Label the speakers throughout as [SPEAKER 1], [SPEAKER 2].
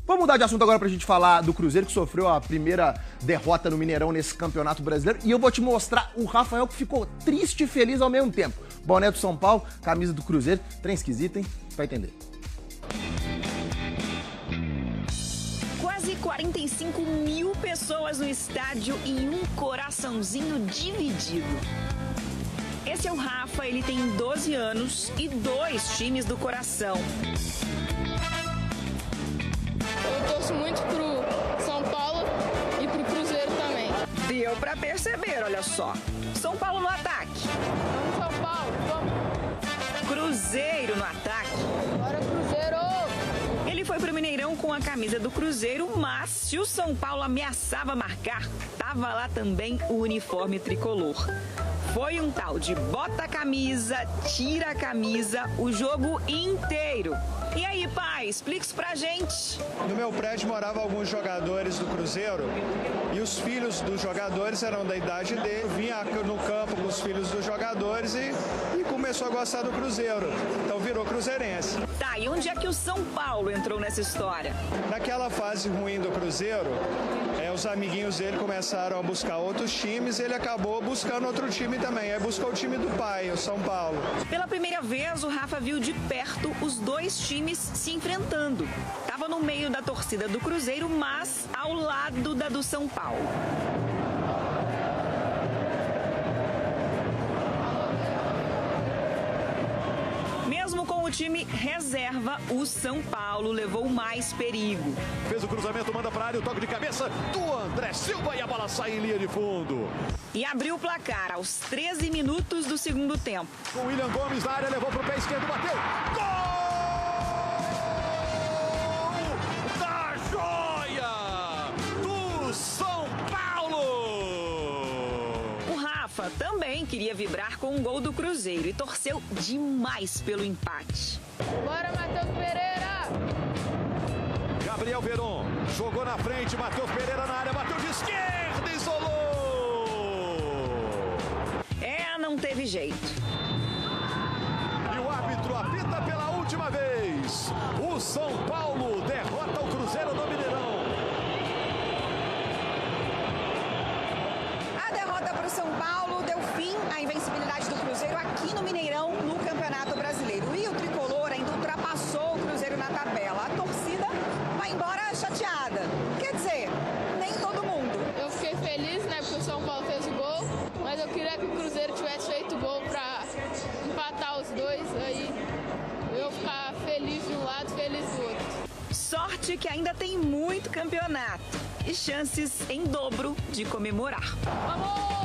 [SPEAKER 1] Vamos mudar de assunto agora pra gente falar do Cruzeiro, que sofreu a primeira derrota no Mineirão nesse Campeonato Brasileiro. E eu vou te mostrar o Rafael que ficou triste e feliz ao mesmo tempo. Boné do São Paulo, camisa do Cruzeiro. Trem esquisito, hein? Vai entender.
[SPEAKER 2] Quase 45 mil pessoas no estádio e um coraçãozinho dividido. Esse é o Rafa, ele tem 12 anos e 2 times do coração.
[SPEAKER 3] Eu torço muito pro São Paulo e pro Cruzeiro também.
[SPEAKER 2] Deu pra perceber, olha só. São Paulo no ataque.
[SPEAKER 3] Vamos São Paulo, vamos.
[SPEAKER 2] Cruzeiro no ataque.
[SPEAKER 3] Bora Cruzeiro!
[SPEAKER 2] Ele foi pro Mineirão com a camisa do Cruzeiro, mas se o São Paulo ameaçava marcar, tava lá também o uniforme tricolor. Foi um tal de bota a camisa, tira a camisa, o jogo inteiro. E aí, pai, explica isso pra gente.
[SPEAKER 4] No meu prédio moravam alguns jogadores do Cruzeiro e os filhos dos jogadores eram da idade dele. Vinha no campo com os filhos dos jogadores e começou a gostar do Cruzeiro. Então virou cruzeirense.
[SPEAKER 2] Tá, e onde é que o São Paulo entrou nessa história?
[SPEAKER 4] Naquela fase ruim do Cruzeiro, os amiguinhos dele começaram a buscar outros times e ele acabou buscando outro time também. Aí buscou o time do pai, o São Paulo.
[SPEAKER 2] Pela primeira vez, o Rafa viu de perto os dois times se enfrentando. Tava no meio da torcida do Cruzeiro, mas ao lado da do São Paulo. Mesmo com o time reserva, o São Paulo levou mais perigo.
[SPEAKER 5] Fez o cruzamento, manda para a área, o toque de cabeça do André Silva e a bola sai em linha de fundo.
[SPEAKER 2] E abriu o placar aos 13 minutos do segundo tempo.
[SPEAKER 5] O William Gomes na área, levou para o pé esquerdo, bateu. Gol! Da joia do São Paulo!
[SPEAKER 2] O Rafa também queria vibrar com o gol do Cruzeiro e torceu demais pelo empate.
[SPEAKER 3] Bora, Matheus Pereira!
[SPEAKER 5] Gabriel Veron jogou na frente, Matheus Pereira na área, bateu de esquerda, isolou!
[SPEAKER 2] Não teve jeito.
[SPEAKER 5] E o árbitro apita pela última vez. O São Paulo derrota o Cruzeiro no Mineirão.
[SPEAKER 6] A derrota para o São Paulo deu fim à invencibilidade do Cruzeiro aqui no Mineirão, no Campeonato Brasileiro. E o tricolor ainda ultrapassou o Cruzeiro na tabela. A torcida vai embora chateada. Quer dizer, nem todo mundo.
[SPEAKER 3] Eu fiquei feliz, né, porque o São Paulo fez o gol, mas eu queria que o Cruzeiro tivesse feito gol para empatar os dois, aí eu ficar feliz de um lado, feliz do outro.
[SPEAKER 2] Sorte que ainda tem muito campeonato e chances em dobro de comemorar.
[SPEAKER 3] Vamos!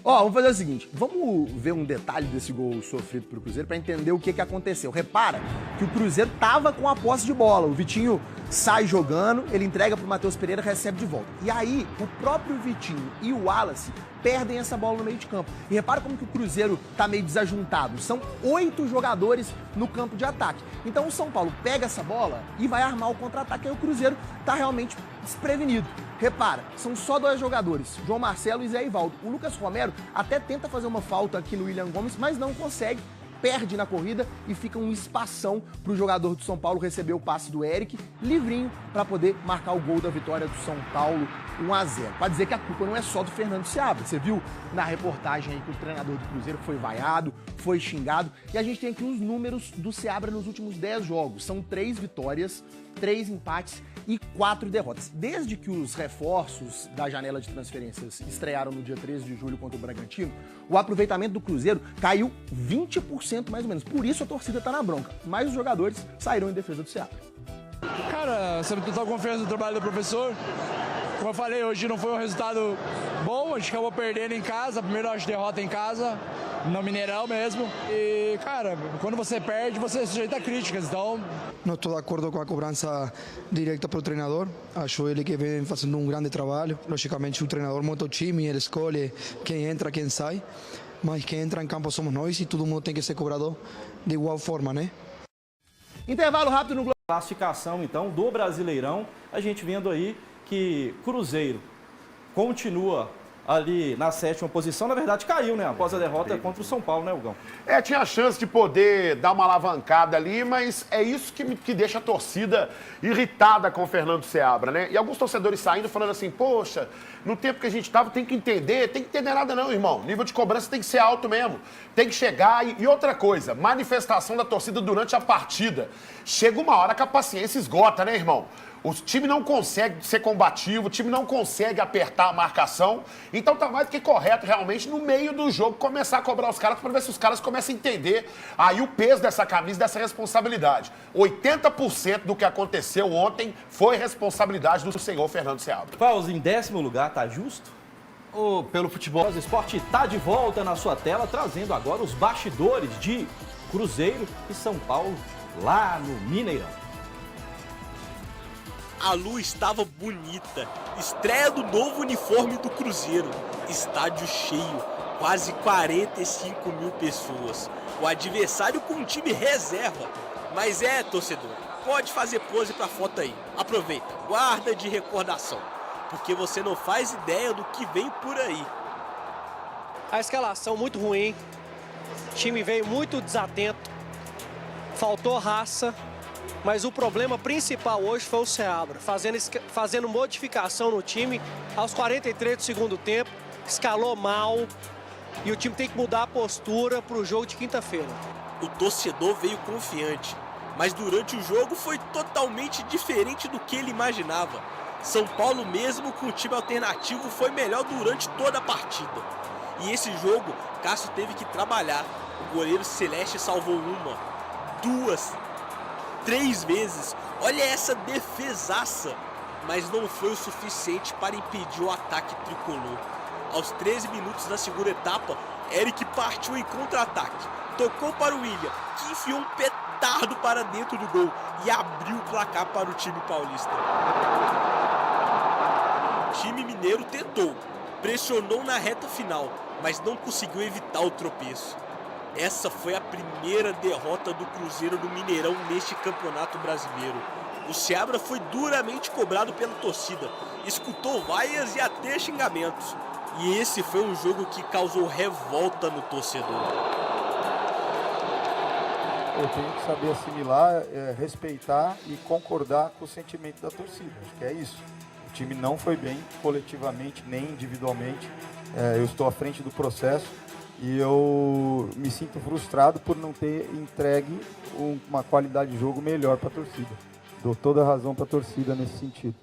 [SPEAKER 1] Ó, vamos fazer o seguinte, vamos ver um detalhe desse gol sofrido pro Cruzeiro para entender o que aconteceu. Repara que o Cruzeiro tava com a posse de bola, o Vitinho sai jogando, ele entrega pro Matheus Pereira, recebe de volta. E aí, o próprio Vitinho e o Wallace perdem essa bola no meio de campo. E repara como que o Cruzeiro tá meio desajuntado. São 8 jogadores no campo de ataque. Então o São Paulo pega essa bola e vai armar o contra-ataque. Aí o Cruzeiro tá realmente desprevenido. Repara, são só 2 jogadores, João Marcelo e Zé Ivaldo. O Lucas Romero até tenta fazer uma falta aqui no William Gomes, mas não consegue. Perde na corrida e fica um espação para o jogador do São Paulo receber o passe do Eric, livrinho, para poder marcar o gol da vitória do São Paulo, 1-0. Para dizer que a culpa não é só do Fernando Seabra. Você viu na reportagem aí que o treinador do Cruzeiro foi vaiado, foi xingado. E a gente tem aqui os números do Seabra nos últimos 10 jogos. São 3 vitórias, 3 empates e 4 derrotas. Desde que os reforços da janela de transferências estrearam no dia 13 de julho contra o Bragantino, o aproveitamento do Cruzeiro caiu 20% mais ou menos. Por isso a torcida tá na bronca. Mas os jogadores saíram em defesa do Seabra.
[SPEAKER 7] Cara, sempre total confiança no trabalho do professor. Como eu falei, hoje não foi um resultado bom, a gente acabou perdendo em casa, a primeira derrota em casa, no Mineirão mesmo. E, cara, quando você perde, você é sujeito a críticas, então...
[SPEAKER 8] Não estou de acordo com a cobrança direta para o treinador. Acho ele que vem fazendo um grande trabalho. Logicamente, o treinador monta o time, ele escolhe quem entra, quem sai. Mas quem entra em campo somos nós e todo mundo tem que ser cobrado de igual forma, né?
[SPEAKER 1] Intervalo rápido no Globo.
[SPEAKER 9] Classificação, então, do Brasileirão. A gente vendo aí que Cruzeiro continua ali na 7ª posição, na verdade caiu, né? Após a derrota contra o São Paulo, né, Hugão?
[SPEAKER 5] Tinha a chance de poder dar uma alavancada ali, mas é isso que deixa a torcida irritada com o Fernando Seabra, né? E alguns torcedores saindo falando assim, poxa, no tempo que a gente tava tem que entender nada não, irmão. Nível de cobrança tem que ser alto mesmo. Tem que chegar e outra coisa, manifestação da torcida durante a partida. Chega uma hora que a paciência esgota, né, irmão? O time não consegue ser combativo, o time não consegue apertar a marcação. Então tá mais do que correto, realmente, no meio do jogo, começar a cobrar os caras para ver se os caras começam a entender aí o peso dessa camisa, dessa responsabilidade. 80% do que aconteceu ontem foi responsabilidade do senhor Fernando Seabra.
[SPEAKER 9] Fausto, em 10º lugar, tá justo? Ou pelo futebol? O Esporte tá de volta na sua tela, trazendo agora os bastidores de Cruzeiro e São Paulo lá no Mineirão.
[SPEAKER 10] A lua estava bonita, estreia do novo uniforme do Cruzeiro, estádio cheio, quase 45 mil pessoas, o adversário com um time reserva, mas torcedor, pode fazer pose pra foto aí, aproveita, guarda de recordação, porque você não faz ideia do que vem por aí.
[SPEAKER 11] A escalação muito ruim, o time veio muito desatento, faltou raça. Mas o problema principal hoje foi o Seabra, fazendo modificação no time aos 43 do segundo tempo, escalou mal e o time tem que mudar a postura para o jogo de quinta-feira.
[SPEAKER 10] O torcedor veio confiante, mas durante o jogo foi totalmente diferente do que ele imaginava. São Paulo, mesmo com o time alternativo, foi melhor durante toda a partida. E esse jogo, Cássio teve que trabalhar. O goleiro Celeste salvou 1, 2, 3 vezes. Olha essa defesaça. Mas não foi o suficiente para impedir o ataque tricolor. Aos 13 minutos da segunda etapa, Eric partiu em contra-ataque. Tocou para o William, que enfiou um petardo para dentro do gol e abriu o placar para o time paulista. O time mineiro tentou, pressionou na reta final, mas não conseguiu evitar o tropeço. Essa foi a primeira derrota do Cruzeiro no Mineirão neste Campeonato Brasileiro. O Seabra foi duramente cobrado pela torcida, escutou vaias e até xingamentos. E esse foi um jogo que causou revolta no torcedor.
[SPEAKER 12] Eu tenho que saber assimilar, respeitar e concordar com o sentimento da torcida. Acho que é isso. O time não foi bem coletivamente, nem individualmente. Eu estou à frente do processo. E eu me sinto frustrado por não ter entregue uma qualidade de jogo melhor para a torcida. Dou toda a razão para a torcida nesse sentido.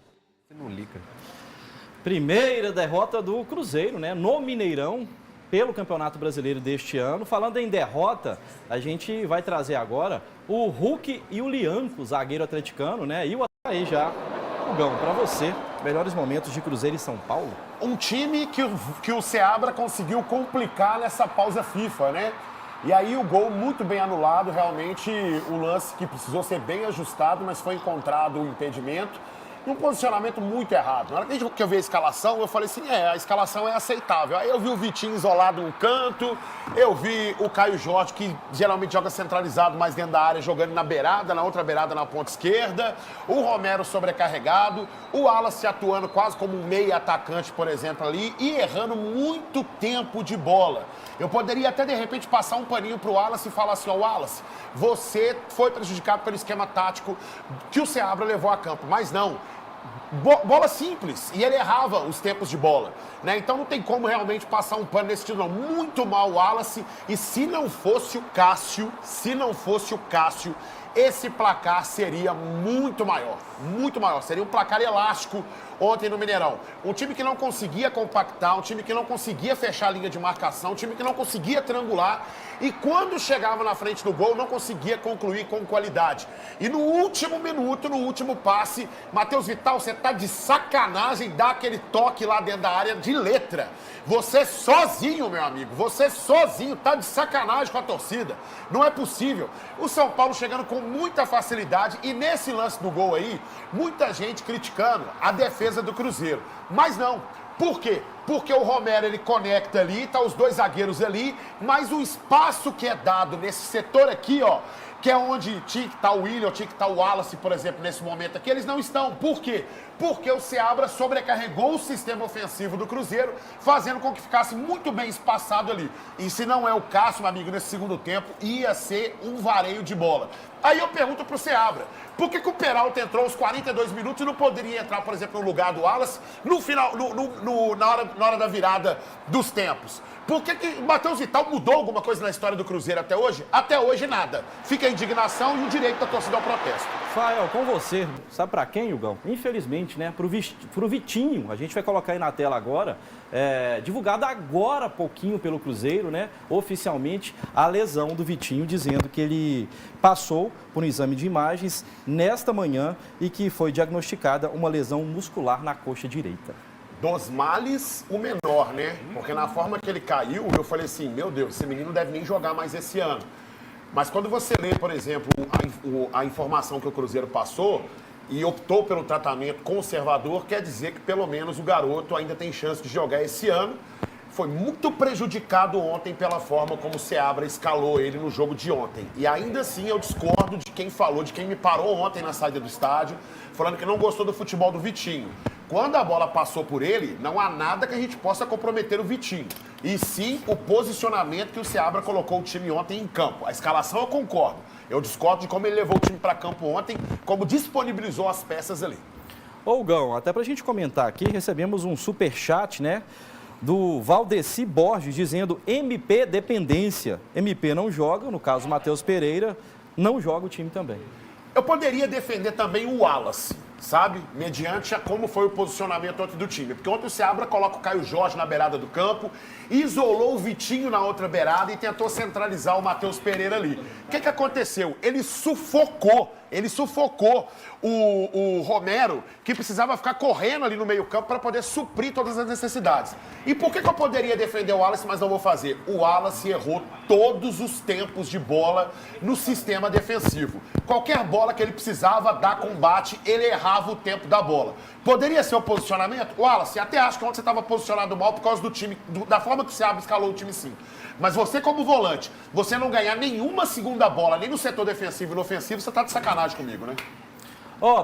[SPEAKER 9] Primeira derrota do Cruzeiro, né? No Mineirão, pelo Campeonato Brasileiro deste ano. Falando em derrota, a gente vai trazer agora o Hulk e o Lianco, zagueiro atleticano, né? E o aí já. Hugão, para você, melhores momentos de Cruzeiro e São Paulo?
[SPEAKER 5] Um time que o Seabra conseguiu complicar nessa pausa FIFA, né? E aí o gol muito bem anulado, realmente um lance que precisou ser bem ajustado, mas foi encontrado o impedimento. Um posicionamento muito errado. Na hora que eu vi a escalação, eu falei assim, a escalação é aceitável. Aí eu vi o Vitinho isolado no canto, eu vi o Caio Jorge, que geralmente joga centralizado, mas dentro da área, jogando na beirada, na outra beirada na ponta esquerda, o Romero sobrecarregado, o Wallace atuando quase como um meia atacante, por exemplo, ali, e errando muito tempo de bola. Eu poderia até, de repente, passar um paninho pro Wallace e falar assim, Wallace, você foi prejudicado pelo esquema tático que o Seabra levou a campo, mas não. Bola simples, e ele errava os tempos de bola, né? Então não tem como realmente passar um pano nesse título, não. Muito mal o Wallace, e se não fosse o Cássio, esse placar seria muito maior, seria um placar elástico ontem no Mineirão. Um time que não conseguia compactar, um time que não conseguia fechar a linha de marcação, um time que não conseguia triangular, e quando chegava na frente do gol, não conseguia concluir com qualidade. E no último minuto, no último passe, Matheus Vital, você tá de sacanagem, dá aquele toque lá dentro da área de letra. Você sozinho, meu amigo, tá de sacanagem com a torcida. Não é possível. O São Paulo chegando com muita facilidade, e nesse lance do gol aí, muita gente criticando a defesa do Cruzeiro. Mas não. Por quê? Porque o Romero, ele conecta ali, tá os dois zagueiros ali, mas o espaço que é dado nesse setor aqui, ó, que é onde tinha que estar o William, tinha que estar o Wallace, por exemplo, nesse momento aqui, eles não estão. Por quê? Porque o Seabra sobrecarregou o sistema ofensivo do Cruzeiro, fazendo com que ficasse muito bem espaçado ali. E se não é o caso, meu amigo, nesse segundo tempo, ia ser um vareio de bola. Aí eu pergunto pro Seabra, por que o Peralta entrou aos 42 minutos e não poderia entrar, por exemplo, no lugar do Wallace no final, na hora da virada dos tempos? Por que o Matheus Vital mudou alguma coisa na história do Cruzeiro até hoje? Até hoje, nada. Fica a indignação e o direito da torcida ao protesto.
[SPEAKER 9] Fael, com você, sabe pra quem, Hugão? Infelizmente, né, pro Vitinho, a gente vai colocar aí na tela agora, divulgado agora há pouquinho pelo Cruzeiro, né, oficialmente, a lesão do Vitinho, dizendo que ele passou por um exame de imagens nesta manhã e que foi diagnosticada uma lesão muscular na coxa direita.
[SPEAKER 5] Dos males, o menor, né? Porque na forma que ele caiu, eu falei assim, meu Deus, esse menino não deve nem jogar mais esse ano. Mas quando você lê, por exemplo, a informação que o Cruzeiro passou e optou pelo tratamento conservador, quer dizer que pelo menos o garoto ainda tem chance de jogar esse ano. Foi muito prejudicado ontem pela forma como o Seabra escalou ele no jogo de ontem. E ainda assim eu discordo de quem falou, de quem me parou ontem na saída do estádio, falando que não gostou do futebol do Vitinho. Quando a bola passou por ele, não há nada que a gente possa comprometer o Vitinho. E sim o posicionamento que o Seabra colocou o time ontem em campo. A escalação eu concordo. Eu discordo de como ele levou o time para campo ontem, como disponibilizou as peças ali.
[SPEAKER 9] Ô, Gão, até pra gente comentar aqui, recebemos um superchat, né, do Valdeci Borges, dizendo MP dependência. MP não joga, no caso o Matheus Pereira, não joga o time também.
[SPEAKER 5] Eu poderia defender também o Wallace, sabe? Mediante a como foi o posicionamento ontem do time. Porque ontem o Seabra coloca o Caio Jorge na beirada do campo, isolou o Vitinho na outra beirada e tentou centralizar o Matheus Pereira ali. O que aconteceu? Ele sufocou o Romero, que precisava ficar correndo ali no meio campo para poder suprir todas as necessidades. E por que eu poderia defender o Wallace, mas não vou fazer? O Wallace errou todos os tempos de bola no sistema defensivo. Qualquer bola que ele precisava dar combate, ele errava o tempo da bola. Poderia ser o posicionamento? Wallace, até acho que ontem você estava posicionado mal por causa do time, da forma que o Seabra escalou o time, sim. Mas você como volante, você não ganhar nenhuma segunda bola, nem no setor defensivo e no ofensivo, você tá de sacanagem comigo, né?
[SPEAKER 9] Ó,